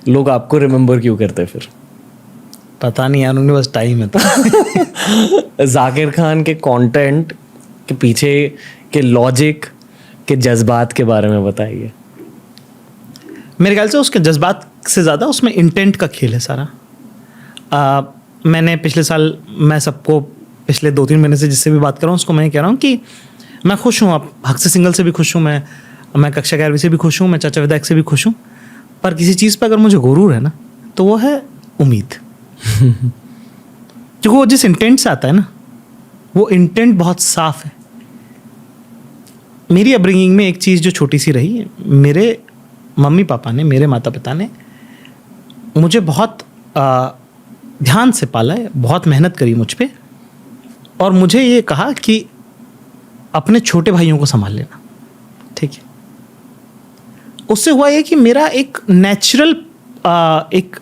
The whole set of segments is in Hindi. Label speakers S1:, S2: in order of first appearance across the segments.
S1: लोग आपको रिमेंबर क्यों करते हैं फिर?
S2: पता नहीं यार, उनके पास टाइम है तो।
S1: जाकिर खान के कंटेंट के पीछे के लॉजिक के जज्बात के बारे में बताइए।
S2: मेरे ख्याल से उसके जज्बात से ज़्यादा उसमें इंटेंट का खेल है सारा। मैंने पिछले साल, मैं सबको पिछले 2-3 महीने से जिससे भी बात कर रहा हूँ उसको मैं कह रहा हूँ कि मैं खुश हूँ। अब हक से सिंगल से भी खुश हूँ, मैं कक्षा 11वीं से भी खुश हूँ, मैं चाचा विधायक से भी खुश हूँ। पर किसी चीज़ पर अगर मुझे गुरूर है ना, तो वो है उम्मीद। क्योंकि वो जिस इंटेंट से आता है ना, वो इंटेंट बहुत साफ है। मेरी अपब्रिंगिंग में एक चीज़ जो छोटी सी रही है, मेरे मम्मी पापा ने, मेरे माता पिता ने मुझे बहुत ध्यान से पाला है, बहुत मेहनत करी मुझ पे, और मुझे ये कहा कि अपने छोटे भाइयों को संभाल लेना, ठीक है। उससे हुआ ये कि मेरा एक नेचुरल एक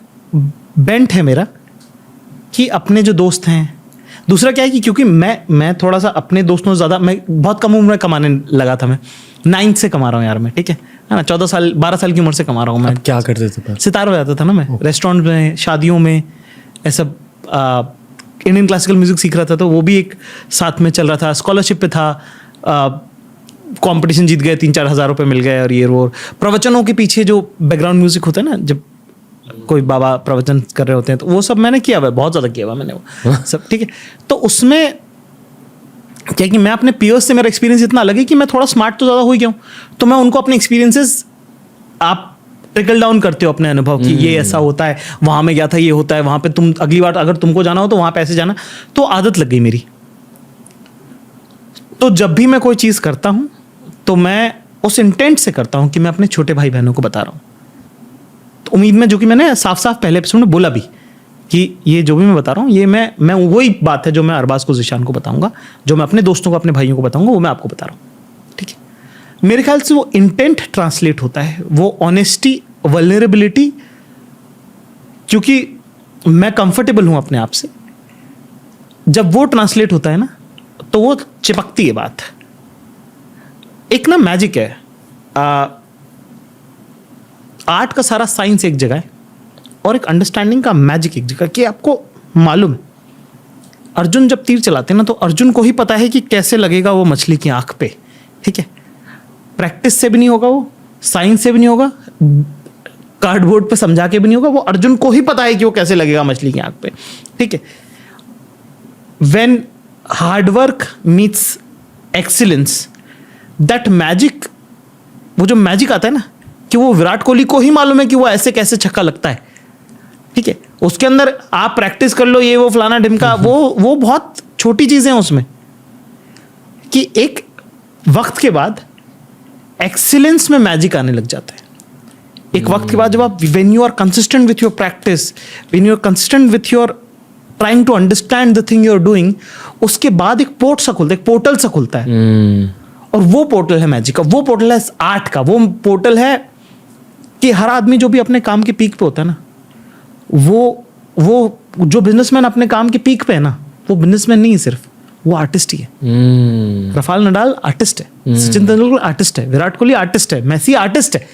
S2: बेंट है मेरा कि अपने जो दोस्त हैं, दूसरा क्या है कि क्योंकि मैं थोड़ा सा अपने दोस्तों से ज़्यादा, मैं बहुत कम उम्र में कमाने लगा था। मैं 9th से कमा रहा हूँ यार मैं, ठीक है ना, 12 साल की उम्र से कमा रहा हूँ मैं।
S1: क्या करते थे?
S2: सितार बजाता था ना मैं, रेस्टोरेंट में, शादियों में, ऐसा इंडियन क्लासिकल म्यूजिक सीख रहा था, तो वो भी एक साथ में चल रहा था। स्कॉलरशिप पे था, कंपटीशन जीत गए, 3-4 हज़ार रुपये मिल गए, और ये वो प्रवचनों के पीछे जो बैकग्राउंड म्यूजिक होता है ना, जब कोई बाबा प्रवचन कर रहे होते हैं, तो वो सब मैंने किया हुआ है, बहुत ज़्यादा किया हुआ मैंने वो सब, ठीक है। तो उसमें क्या कि मैं अपने पीयर्स से, मेरा एक्सपीरियंस इतना अलग है कि मैं थोड़ा स्मार्ट तो ज़्यादा हो गया हूँ, तो मैं उनको अपने एक्सपीरियंसेस, आप ट्रिकल डाउन करते हो अपने अनुभव कि ये ऐसा होता है, वहाँ में गया था, ये होता है, वहाँ पे तुम अगली बार अगर तुमको जाना हो तो वहाँ पे ऐसे जाना। तो आदत लग गई मेरी। तो जब भी मैं कोई चीज़ करता हूँ तो मैं उस इंटेंट से करता हूँ कि मैं अपने छोटे भाई बहनों को बता रहा हूँ, तो उम्मीद में, जो कि मैंने साफ साफ पहले एपिसोड में बोला भी कि ये जो भी मैं बता रहा हूँ, ये मैं वही बात है जो मैं अरबाज को, ज़ीशान को बताऊंगा, जो मैं अपने दोस्तों को, अपने भाइयों को बताऊंगा, वो मैं आपको बता रहा हूँ, ठीक है। मेरे ख्याल से वो इंटेंट ट्रांसलेट होता है, वो ऑनेस्टी, वल्नरेबिलिटी, क्योंकि मैं कंफर्टेबल हूँ अपने आप से, जब वो ट्रांसलेट होता है ना, तो वो चिपकती है बात। एक ना मैजिक है, आर्ट का सारा साइंस एक जगह है और एक अंडरस्टैंडिंग का मैजिक एक जगह। कि आपको मालूम है, अर्जुन जब तीर चलाते हैं ना, तो अर्जुन को ही पता है कि कैसे लगेगा वो मछली की आंख पे, ठीक है। प्रैक्टिस से भी नहीं होगा, वो साइंस से भी नहीं होगा, कार्डबोर्ड पे समझा के भी नहीं होगा, वो अर्जुन को ही पता है कि वो कैसे लगेगा मछली की आंख पे, ठीक है। When hard work meets excellence, that magic, वो जो मैजिक आता है ना, कि वो विराट कोहली को ही मालूम है कि वो ऐसे कैसे छक्का लगता है, ठीक है। उसके अंदर आप प्रैक्टिस कर लो, ये वो फलाना ढिमका, वो बहुत छोटी चीजें हैं उसमें, कि एक वक्त के बाद एक्सीलेंस में मैजिक आने लग जाता है। एक वक्त के बाद जब आप, when you are consistent with your practice, when you are consistent with your trying to understand the thing you are doing, उसके बाद एक पोर्टल सा खुलता है। और वो पोर्टल है मैजिक का, वो पोर्टल है आर्ट का, वो पोर्टल है कि हर आदमी जो भी अपने काम के पीक पे होता है ना, वो जो बिजनेसमैन अपने काम के पीक पे है ना, वो बिजनेसमैन नहीं है सिर्फ, वो आर्टिस्ट ही है। राफेल नडाल आर्टिस्ट है, सचिन तेंदुलकर आर्टिस्ट है, विराट कोहली आर्टिस्ट है, मेसी आर्टिस्ट है।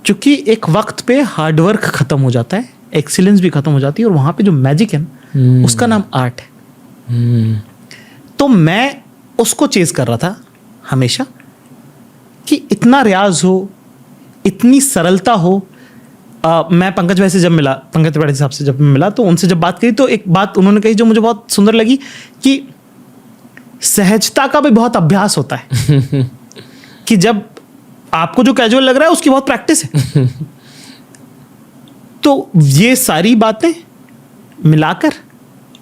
S2: क्योंकि एक वक्त पे हार्डवर्क खत्म हो जाता है, एक्सीलेंस भी खत्म हो जाती है, और वहां पे जो मैजिक है ना, उसका नाम आर्ट है। तो मैं उसको चेज कर रहा था हमेशा, कि इतना रियाज हो, इतनी सरलता हो। मैं पंकज भाई से जब मिला, पंकज त्रिपाठी साहब से जब मिला, तो उनसे जब बात करी, तो एक बात उन्होंने कही जो मुझे बहुत सुंदर लगी, कि सहजता का भी बहुत अभ्यास होता है। कि जब आपको जो कैजुअल लग रहा है उसकी बहुत प्रैक्टिस है। तो ये सारी बातें मिलाकर,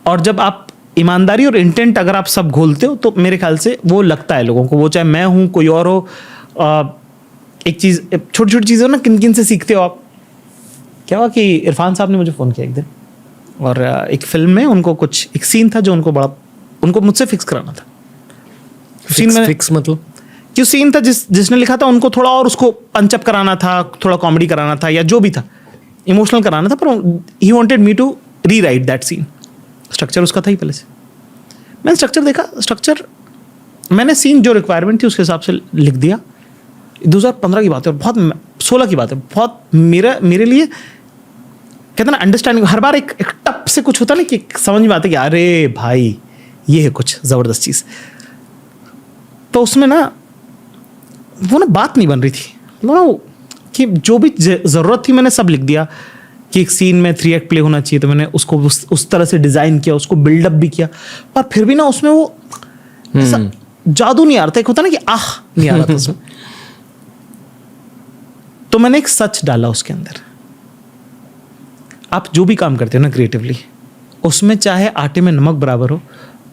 S2: और जब आप ईमानदारी और इंटेंट अगर आप सब घोलते हो, तो मेरे ख्याल से वो लगता है लोगों को, वो चाहे मैं हूं, कोई और हो। एक चीज़, छोटी छोटी चीज़ें ना, किन किन से सीखते हो आप। क्या हुआ कि इरफान साहब ने मुझे फ़ोन किया एक दिन, और एक फिल्म में उनको कुछ एक सीन था जो उनको मुझसे फिक्स कराना था। सीन में
S1: फिक्स मतलब
S2: क्यों, सीन था जिसने लिखा था, उनको थोड़ा और उसको पंचअप कराना था, थोड़ा कॉमेडी कराना था, या जो भी था, इमोशनल कराना था, पर he wanted me to rewrite that scene. Structure उसका था ही पहले से। मैंने स्ट्रक्चर देखा, स्ट्रक्चर मैंने सीन जो रिक्वायरमेंट थी उसके हिसाब से लिख दिया। 2015 की बात है, और बहुत 16 की बात है, बहुत मेरे लिए कहते हैं ना अंडरस्टैंडिंग, हर बार एक टप से कुछ होता है ना कि समझ में आता है कि अरे भाई ये है कुछ ज़बरदस्त चीज़। तो उसमें ना वो ना बात नहीं बन रही थी, मतलब कि जो भी ज़रूरत थी मैंने सब लिख दिया कि एक सीन में 3 एक्ट प्ले होना चाहिए, तो मैंने उसको उस तरह से डिज़ाइन किया, उसको बिल्डअप भी किया, पर फिर भी ना उसमें वो ऐसा जादू नहीं आ रहा था, एक होता ना कि आह नहीं आ रहा था उसमें। तो मैंने एक सच डाला उसके अंदर। आप जो भी काम करते हो ना क्रिएटिवली, उसमें चाहे आटे में नमक बराबर हो,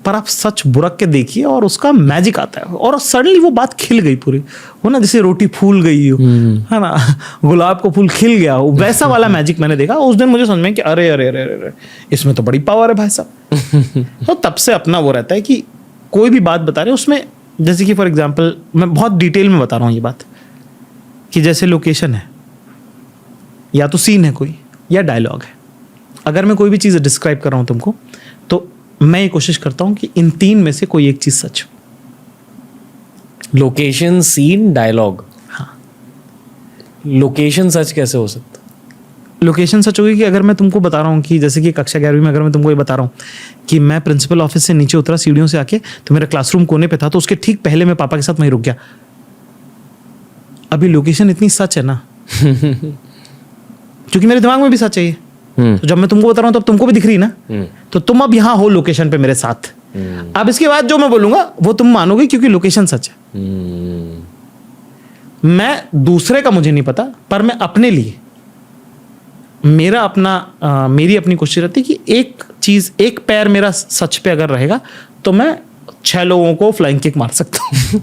S2: पर आप सच बुरक के देखिए और उसका मैजिक आता है, और सडनली वो बात खिल गई पूरी, वो ना जैसे रोटी फूल गई हो, है ना, गुलाब को फूल खिल गया हो, वैसा वाला मैजिक मैंने देखा। उस दिन मुझे समझ में कि अरे अरे अरे अरे इसमें तो बड़ी पावर है भाई साहब। तो तब से अपना वो रहता है कि कोई भी बात बता रहे उसमें, जैसे कि फॉर एग्जाम्पल मैं बहुत डिटेल में बता रहा हूँ ये बात, कि जैसे लोकेशन है या तो सीन है कोई या डायलॉग है, अगर मैं कोई भी चीज़ डिस्क्राइब कर रहा हूँ तुमको, तो मैं ये कोशिश करता हूँ कि इन 3 में से कोई एक चीज़ सच हो।
S1: Location, scene, dialogue.
S2: हाँ,
S1: लोकेशन सच कैसे हो सकता?
S2: लोकेशन सच होगी कि अगर मैं तुमको बता रहा हूँ कि जैसे कि कक्षा 11वीं में अगर मैं तुमको ये बता रहा हूँ कि मैं प्रिंसिपल ऑफिस से नीचे उतरा सीढ़ियों से आके, तो मेरा क्लासरूम कोने पे था, तो उसके ठीक पहले मैं पापा के साथ वहीं रुक गया। अभी लोकेशन इतनी सच है ना क्योंकि मेरे दिमाग में भी सच है ये। तो जब मैं तुमको बता रहा हूँ तब तुमको भी दिख रही ना, तो तुम अब यहाँ हो लोकेशन पे मेरे साथ। अब इसके बाद जो मैं बोलूंगा वो तुम मानोगे क्योंकि लोकेशन सच है। मैं दूसरे का मुझे नहीं पता, पर मैं अपने लिए मेरी अपनी कोशिश रहती है कि एक चीज, एक पैर मेरा सच पे अगर रहेगा तो मैं 6 लोगों को फ्लाइंग किक मार सकता हूँ।